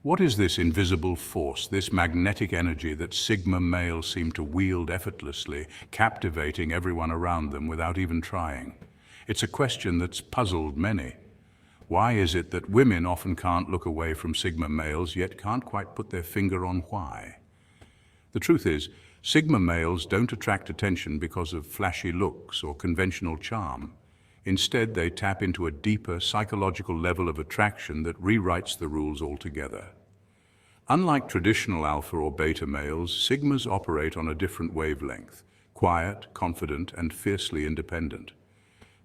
What is this invisible force, this magnetic energy that Sigma males seem to wield effortlessly, captivating everyone around them without even trying? It's a question that's puzzled many. Why is it that women often can't look away from Sigma males, yet can't quite put their finger on why? The truth is, Sigma males don't attract attention because of flashy looks or conventional charm. Instead, they tap into a deeper psychological level of attraction that rewrites the rules altogether. Unlike traditional alpha or beta males, Sigmas operate on a different wavelength, quiet, confident, and fiercely independent.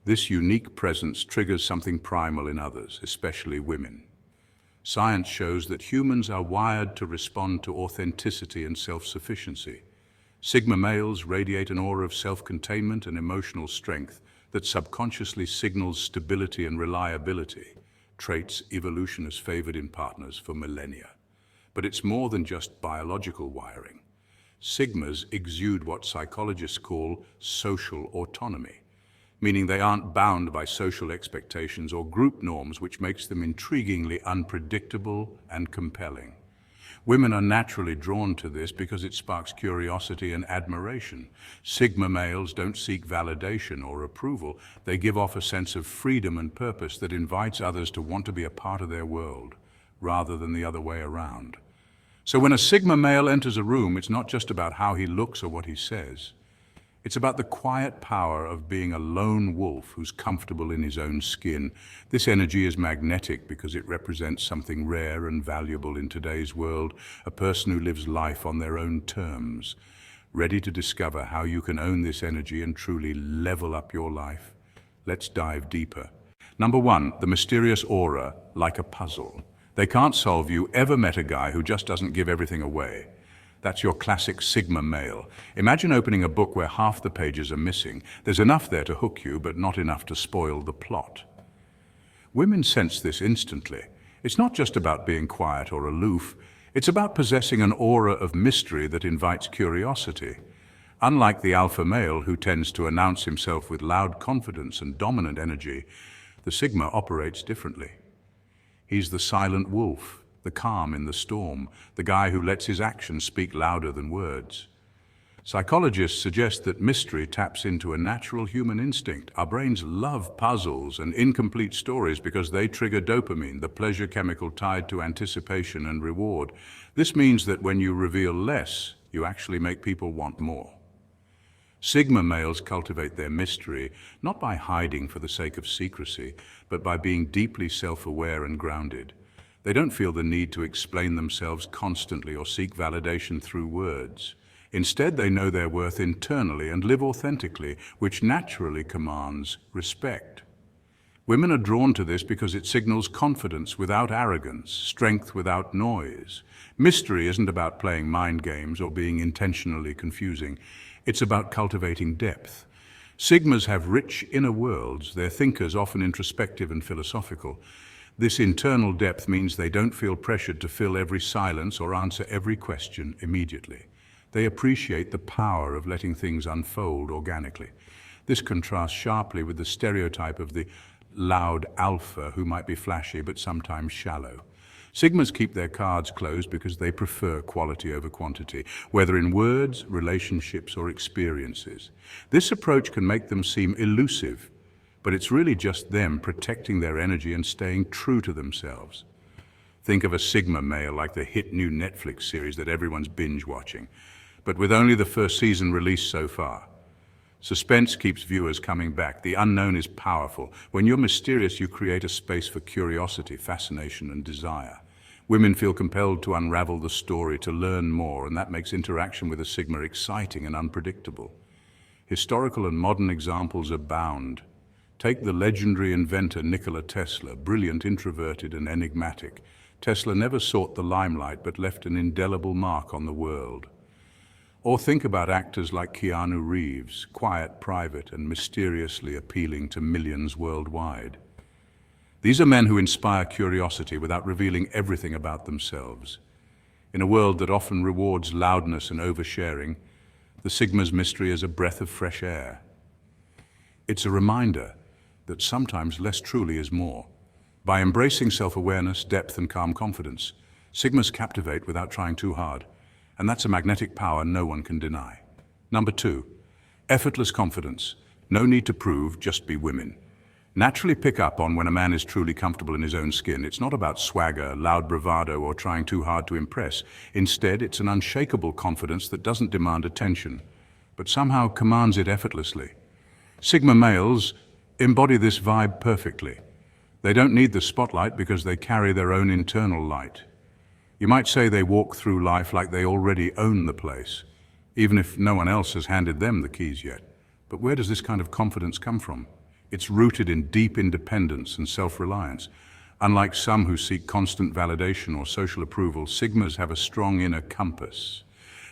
This unique presence triggers something primal in others, especially women. Science shows that humans are wired to respond to authenticity and self-sufficiency. Sigma males radiate an aura of self-containment and emotional strength that subconsciously signals stability and reliability, traits evolution has favored in partners for millennia. But it's more than just biological wiring. Sigmas exude what psychologists call social autonomy, meaning they aren't bound by social expectations or group norms, which makes them intriguingly unpredictable and compelling. Women are naturally drawn to this because it sparks curiosity and admiration. Sigma males don't seek validation or approval. They give off a sense of freedom and purpose that invites others to want to be a part of their world, rather than the other way around. So when a Sigma male enters a room, it's not just about how he looks or what he says. It's about the quiet power of being a lone wolf who's comfortable in his own skin. This energy is magnetic because it represents something rare and valuable in today's world, a person who lives life on their own terms. Ready to discover how you can own this energy and truly level up your life? Let's dive deeper. Number 1, the mysterious aura, like a puzzle. They can't solve you. Ever met a guy who just doesn't give everything away? That's your classic Sigma male. Imagine opening a book where half the pages are missing. There's enough there to hook you, but not enough to spoil the plot. Women sense this instantly. It's not just about being quiet or aloof. It's about possessing an aura of mystery that invites curiosity. Unlike the alpha male, who tends to announce himself with loud confidence and dominant energy, the Sigma operates differently. He's the silent wolf, the calm in the storm, the guy who lets his actions speak louder than words. Psychologists suggest that mystery taps into a natural human instinct. Our brains love puzzles and incomplete stories because they trigger dopamine, the pleasure chemical tied to anticipation and reward. This means that when you reveal less, you actually make people want more. Sigma males cultivate their mystery not by hiding for the sake of secrecy, but by being deeply self-aware and grounded. They don't feel the need to explain themselves constantly or seek validation through words. Instead, they know their worth internally and live authentically, which naturally commands respect. Women are drawn to this because it signals confidence without arrogance, strength without noise. Mystery isn't about playing mind games or being intentionally confusing. It's about cultivating depth. Sigmas have rich inner worlds, their thinkers often introspective and philosophical. This internal depth means they don't feel pressured to fill every silence or answer every question immediately. They appreciate the power of letting things unfold organically. This contrasts sharply with the stereotype of the loud alpha who might be flashy but sometimes shallow. Sigmas keep their cards closed because they prefer quality over quantity, whether in words, relationships, or experiences. This approach can make them seem elusive, but it's really just them protecting their energy and staying true to themselves. Think of a Sigma male like the hit new Netflix series that everyone's binge watching, but with only the first season released so far. Suspense keeps viewers coming back. The unknown is powerful. When you're mysterious, you create a space for curiosity, fascination, and desire. Women feel compelled to unravel the story, to learn more, and that makes interaction with a Sigma exciting and unpredictable. Historical and modern examples abound. Take the legendary inventor Nikola Tesla, brilliant, introverted, and enigmatic. Tesla never sought the limelight but left an indelible mark on the world. Or think about actors like Keanu Reeves, quiet, private, and mysteriously appealing to millions worldwide. These are men who inspire curiosity without revealing everything about themselves. In a world that often rewards loudness and oversharing, the Sigma's mystery is a breath of fresh air. It's a reminder that sometimes less truly is more. By embracing self-awareness, depth, and calm confidence, Sigmas captivate without trying too hard, and that's a magnetic power no one can deny. Number 2, effortless confidence. No need to prove, just be women. Naturally pick up on when a man is truly comfortable in his own skin. It's not about swagger, loud bravado, or trying too hard to impress. Instead, it's an unshakable confidence that doesn't demand attention, but somehow commands it effortlessly. Sigma males embody this vibe perfectly. They don't need the spotlight because they carry their own internal light. You might say they walk through life like they already own the place, even if no one else has handed them the keys yet. But where does this kind of confidence come from? It's rooted in deep independence and self-reliance. Unlike some who seek constant validation or social approval, Sigmas have a strong inner compass.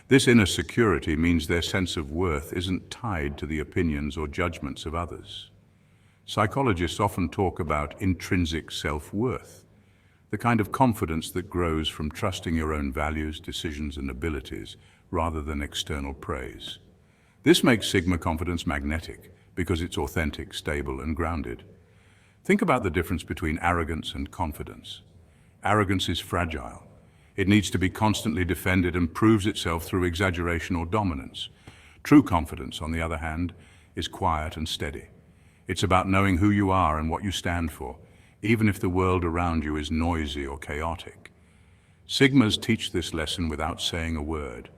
This inner security means their sense of worth isn't tied to the opinions or judgments of others. Psychologists often talk about intrinsic self-worth, the kind of confidence that grows from trusting your own values, decisions, and abilities rather than external praise. This makes Sigma confidence magnetic because it's authentic, stable, and grounded. Think about the difference between arrogance and confidence. Arrogance is fragile. It needs to be constantly defended and proves itself through exaggeration or dominance. True confidence, on the other hand, is quiet and steady. It's about knowing who you are and what you stand for, even if the world around you is noisy or chaotic. Sigmas teach this lesson without saying a word.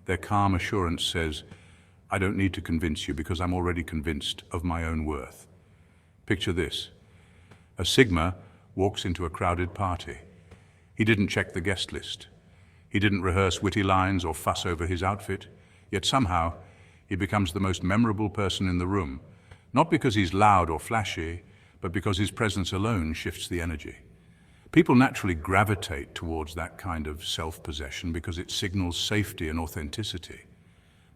Their calm assurance says, I don't need to convince you because I'm already convinced of my own worth. Picture this. A Sigma walks into a crowded party. He didn't check the guest list. He didn't rehearse witty lines or fuss over his outfit, yet somehow he becomes the most memorable person in the room, not because he's loud or flashy, but because his presence alone shifts the energy. People naturally gravitate towards that kind of self-possession because it signals safety and authenticity.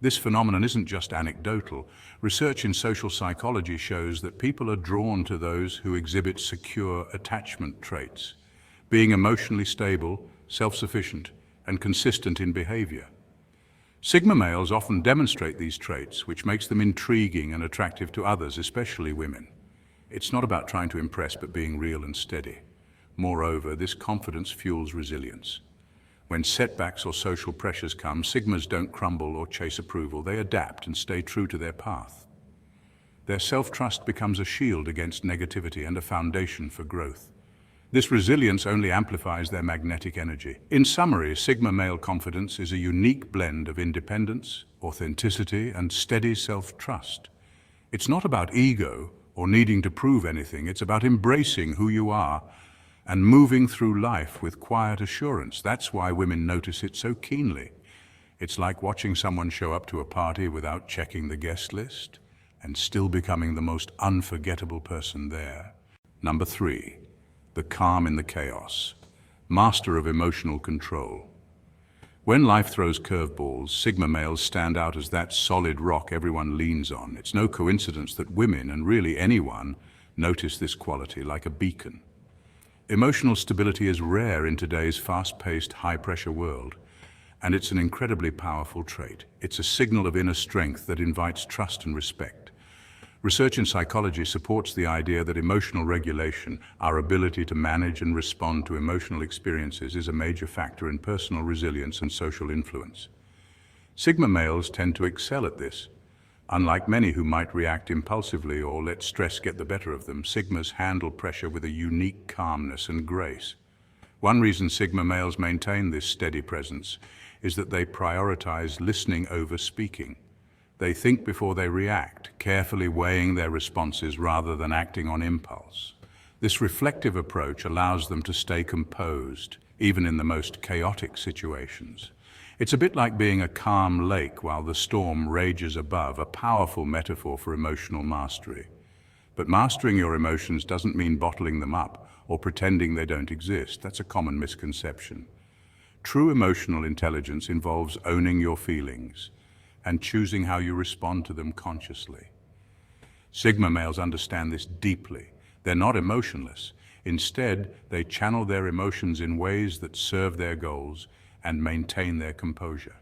This phenomenon isn't just anecdotal. Research in social psychology shows that people are drawn to those who exhibit secure attachment traits, being emotionally stable, self-sufficient, and consistent in behavior. Sigma males often demonstrate these traits, which makes them intriguing and attractive to others, especially women. It's not about trying to impress, but being real and steady. Moreover, this confidence fuels resilience. When setbacks or social pressures come, Sigmas don't crumble or chase approval. They adapt and stay true to their path. Their self-trust becomes a shield against negativity and a foundation for growth. This resilience only amplifies their magnetic energy. In summary, Sigma male confidence is a unique blend of independence, authenticity, and steady self-trust. It's not about ego or needing to prove anything. It's about embracing who you are and moving through life with quiet assurance. That's why women notice it so keenly. It's like watching someone show up to a party without checking the guest list and still becoming the most unforgettable person there. Number 3, the calm in the chaos, master of emotional control. When life throws curveballs, Sigma males stand out as that solid rock everyone leans on. It's no coincidence that women, and really anyone, notice this quality like a beacon. Emotional stability is rare in today's fast-paced, high-pressure world, and it's an incredibly powerful trait. It's a signal of inner strength that invites trust and respect. Research in psychology supports the idea that emotional regulation, our ability to manage and respond to emotional experiences, is a major factor in personal resilience and social influence. Sigma males tend to excel at this. Unlike many who might react impulsively or let stress get the better of them, Sigmas handle pressure with a unique calmness and grace. One reason Sigma males maintain this steady presence is that they prioritize listening over speaking. They think before they react, carefully weighing their responses rather than acting on impulse. This reflective approach allows them to stay composed, even in the most chaotic situations. It's a bit like being a calm lake while the storm rages above, a powerful metaphor for emotional mastery. But mastering your emotions doesn't mean bottling them up or pretending they don't exist. That's a common misconception. True emotional intelligence involves owning your feelings and choosing how you respond to them consciously. Sigma males understand this deeply. They're not emotionless. Instead, they channel their emotions in ways that serve their goals and maintain their composure.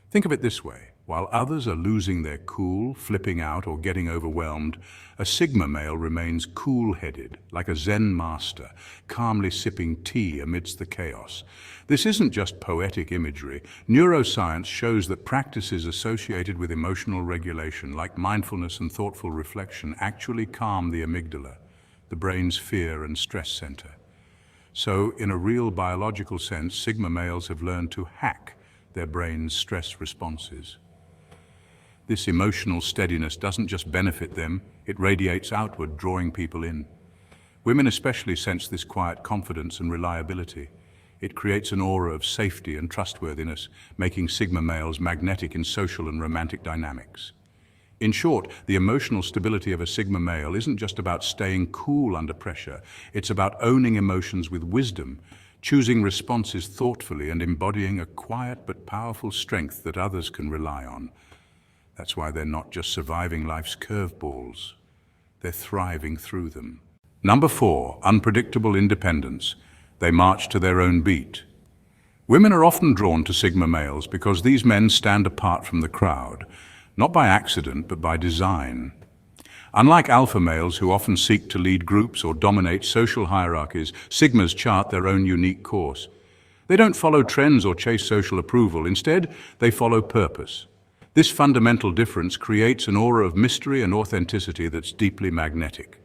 Think of it this way. While others are losing their cool, flipping out, or getting overwhelmed, a Sigma male remains cool-headed, like a Zen master, calmly sipping tea amidst the chaos. This isn't just poetic imagery. Neuroscience shows that practices associated with emotional regulation, like mindfulness and thoughtful reflection, actually calm the amygdala, the brain's fear and stress center. So, in a real biological sense, Sigma males have learned to hack their brain's stress responses. This emotional steadiness doesn't just benefit them, it radiates outward, drawing people in. Women especially sense this quiet confidence and reliability. It creates an aura of safety and trustworthiness, making Sigma males magnetic in social and romantic dynamics. In short, the emotional stability of a Sigma male isn't just about staying cool under pressure, it's about owning emotions with wisdom, choosing responses thoughtfully, and embodying a quiet but powerful strength that others can rely on. That's why they're not just surviving life's curveballs, they're thriving through them. Number 4, unpredictable independence. They march to their own beat. Women are often drawn to Sigma males because these men stand apart from the crowd, not by accident, but by design. Unlike alpha males who often seek to lead groups or dominate social hierarchies, Sigmas chart their own unique course. They don't follow trends or chase social approval. Instead, they follow purpose. This fundamental difference creates an aura of mystery and authenticity that's deeply magnetic.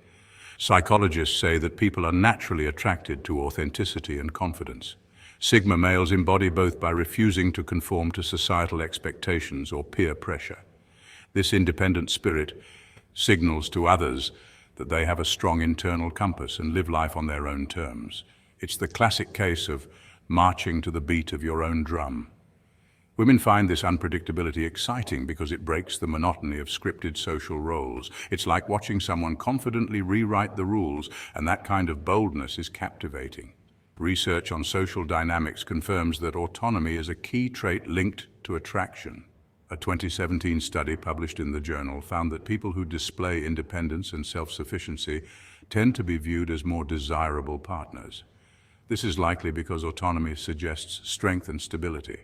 Psychologists say that people are naturally attracted to authenticity and confidence. Sigma males embody both by refusing to conform to societal expectations or peer pressure. This independent spirit signals to others that they have a strong internal compass and live life on their own terms. It's the classic case of marching to the beat of your own drum. Women find this unpredictability exciting because it breaks the monotony of scripted social roles. It's like watching someone confidently rewrite the rules, and that kind of boldness is captivating. Research on social dynamics confirms that autonomy is a key trait linked to attraction. A 2017 study published in the journal found that people who display independence and self-sufficiency tend to be viewed as more desirable partners. This is likely because autonomy suggests strength and stability,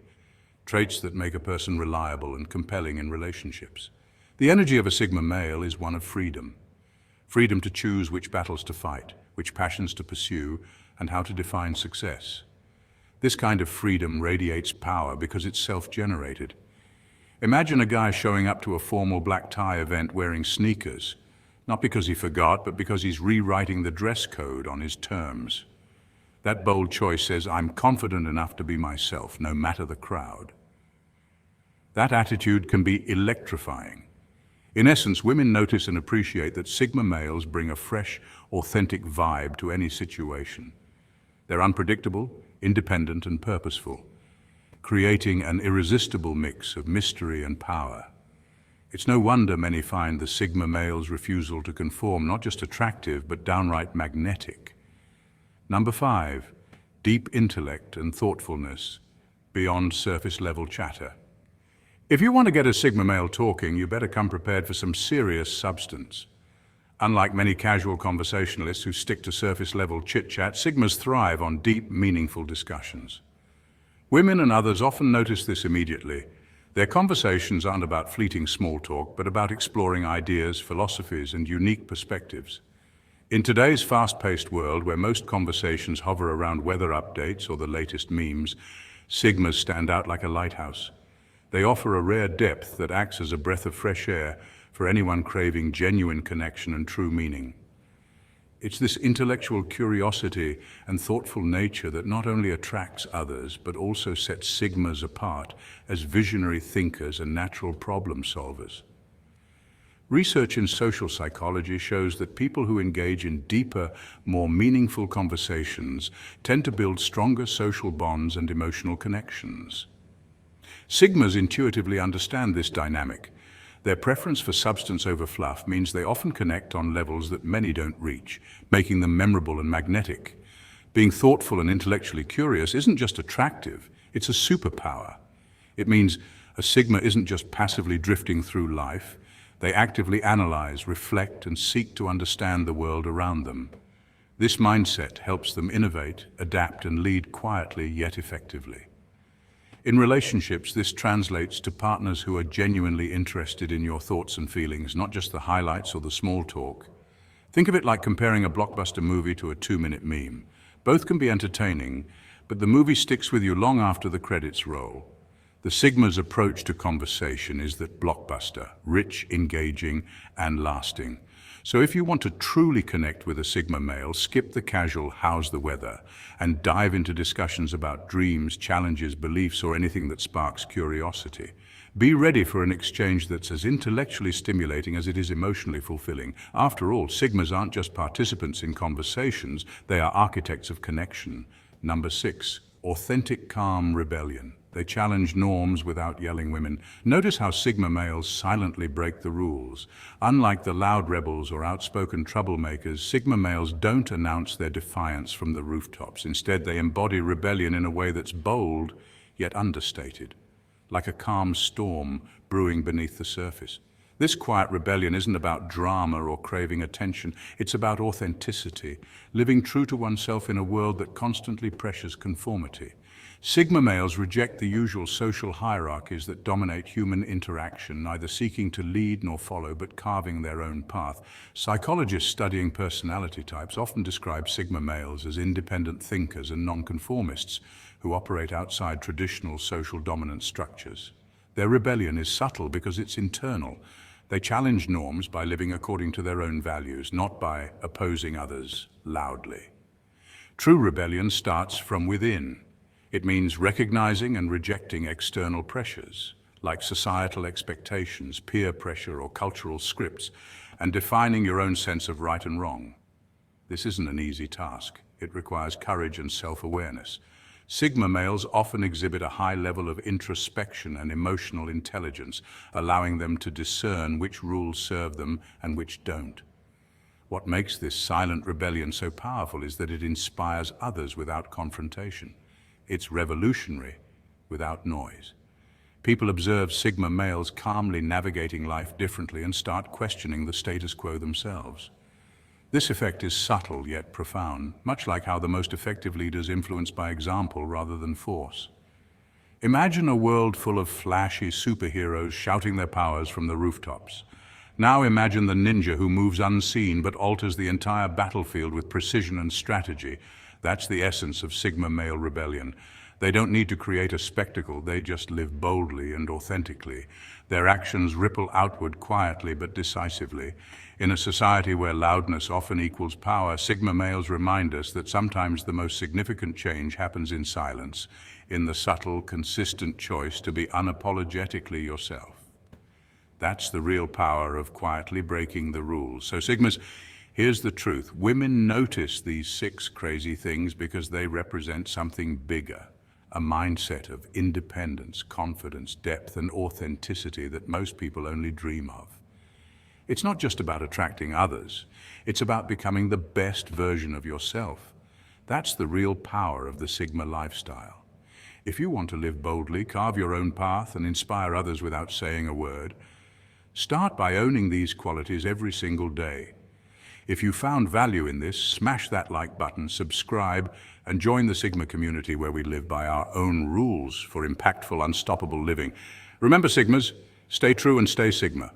traits that make a person reliable and compelling in relationships. The energy of a Sigma male is one of freedom. Freedom to choose which battles to fight, which passions to pursue, and how to define success. This kind of freedom radiates power because it's self-generated. Imagine a guy showing up to a formal black tie event wearing sneakers, not because he forgot, but because he's rewriting the dress code on his terms. That bold choice says, I'm confident enough to be myself, no matter the crowd. That attitude can be electrifying. In essence, women notice and appreciate that Sigma males bring a fresh, authentic vibe to any situation. They're unpredictable, independent, and purposeful, creating an irresistible mix of mystery and power. It's no wonder many find the Sigma male's refusal to conform not just attractive, but downright magnetic. Number 5, deep intellect and thoughtfulness beyond surface-level chatter. If you want to get a Sigma male talking, you better come prepared for some serious substance. Unlike many casual conversationalists who stick to surface-level chit-chat, Sigmas thrive on deep, meaningful discussions. Women and others often notice this immediately. Their conversations aren't about fleeting small talk, but about exploring ideas, philosophies, and unique perspectives. In today's fast-paced world, where most conversations hover around weather updates or the latest memes, Sigmas stand out like a lighthouse. They offer a rare depth that acts as a breath of fresh air for anyone craving genuine connection and true meaning. It's this intellectual curiosity and thoughtful nature that not only attracts others, but also sets Sigmas apart as visionary thinkers and natural problem solvers. Research in social psychology shows that people who engage in deeper, more meaningful conversations tend to build stronger social bonds and emotional connections. Sigmas intuitively understand this dynamic. Their preference for substance over fluff means they often connect on levels that many don't reach, making them memorable and magnetic. Being thoughtful and intellectually curious isn't just attractive, it's a superpower. It means a Sigma isn't just passively drifting through life. They actively analyze, reflect, and seek to understand the world around them. This mindset helps them innovate, adapt, and lead quietly yet effectively. In relationships, this translates to partners who are genuinely interested in your thoughts and feelings, not just the highlights or the small talk. Think of it like comparing a blockbuster movie to a 2-minute meme. Both can be entertaining, but the movie sticks with you long after the credits roll. The Sigma's approach to conversation is that blockbuster, rich, engaging, and lasting. So if you want to truly connect with a Sigma male, skip the casual "how's the weather" and dive into discussions about dreams, challenges, beliefs, or anything that sparks curiosity. Be ready for an exchange that's as intellectually stimulating as it is emotionally fulfilling. After all, Sigmas aren't just participants in conversations, they are architects of connection. Number 6, authentic calm rebellion. They challenge norms without yelling women. Notice how Sigma males silently break the rules. Unlike the loud rebels or outspoken troublemakers, Sigma males don't announce their defiance from the rooftops. Instead, they embody rebellion in a way that's bold, yet understated, like a calm storm brewing beneath the surface. This quiet rebellion isn't about drama or craving attention. It's about authenticity, living true to oneself in a world that constantly pressures conformity. Sigma males reject the usual social hierarchies that dominate human interaction, neither seeking to lead nor follow, but carving their own path. Psychologists studying personality types often describe Sigma males as independent thinkers and nonconformists who operate outside traditional social dominant structures. Their rebellion is subtle because it's internal. They challenge norms by living according to their own values, not by opposing others loudly. True rebellion starts from within. It means recognizing and rejecting external pressures, like societal expectations, peer pressure, or cultural scripts, and defining your own sense of right and wrong. This isn't an easy task. It requires courage and self-awareness. Sigma males often exhibit a high level of introspection and emotional intelligence, allowing them to discern which rules serve them and which don't. What makes this silent rebellion so powerful is that it inspires others without confrontation. It's revolutionary without noise. People observe Sigma males calmly navigating life differently and start questioning the status quo themselves. This effect is subtle yet profound, much like how the most effective leaders influence by example rather than force. Imagine a world full of flashy superheroes shouting their powers from the rooftops. Now imagine the ninja who moves unseen but alters the entire battlefield with precision and strategy. That's the essence of Sigma male rebellion. They don't need to create a spectacle, they just live boldly and authentically. Their actions ripple outward quietly but decisively. In a society where loudness often equals power, Sigma males remind us that sometimes the most significant change happens in silence, in the subtle, consistent choice to be unapologetically yourself. That's the real power of quietly breaking the rules. So Sigmas, here's the truth. Women notice these 6 crazy things because they represent something bigger, a mindset of independence, confidence, depth, and authenticity that most people only dream of. It's not just about attracting others. It's about becoming the best version of yourself. That's the real power of the Sigma lifestyle. If you want to live boldly, carve your own path, and inspire others without saying a word, start by owning these qualities every single day. If you found value in this, smash that like button, subscribe, and join the Sigma community where we live by our own rules for impactful, unstoppable living. Remember, Sigmas, stay true and stay Sigma.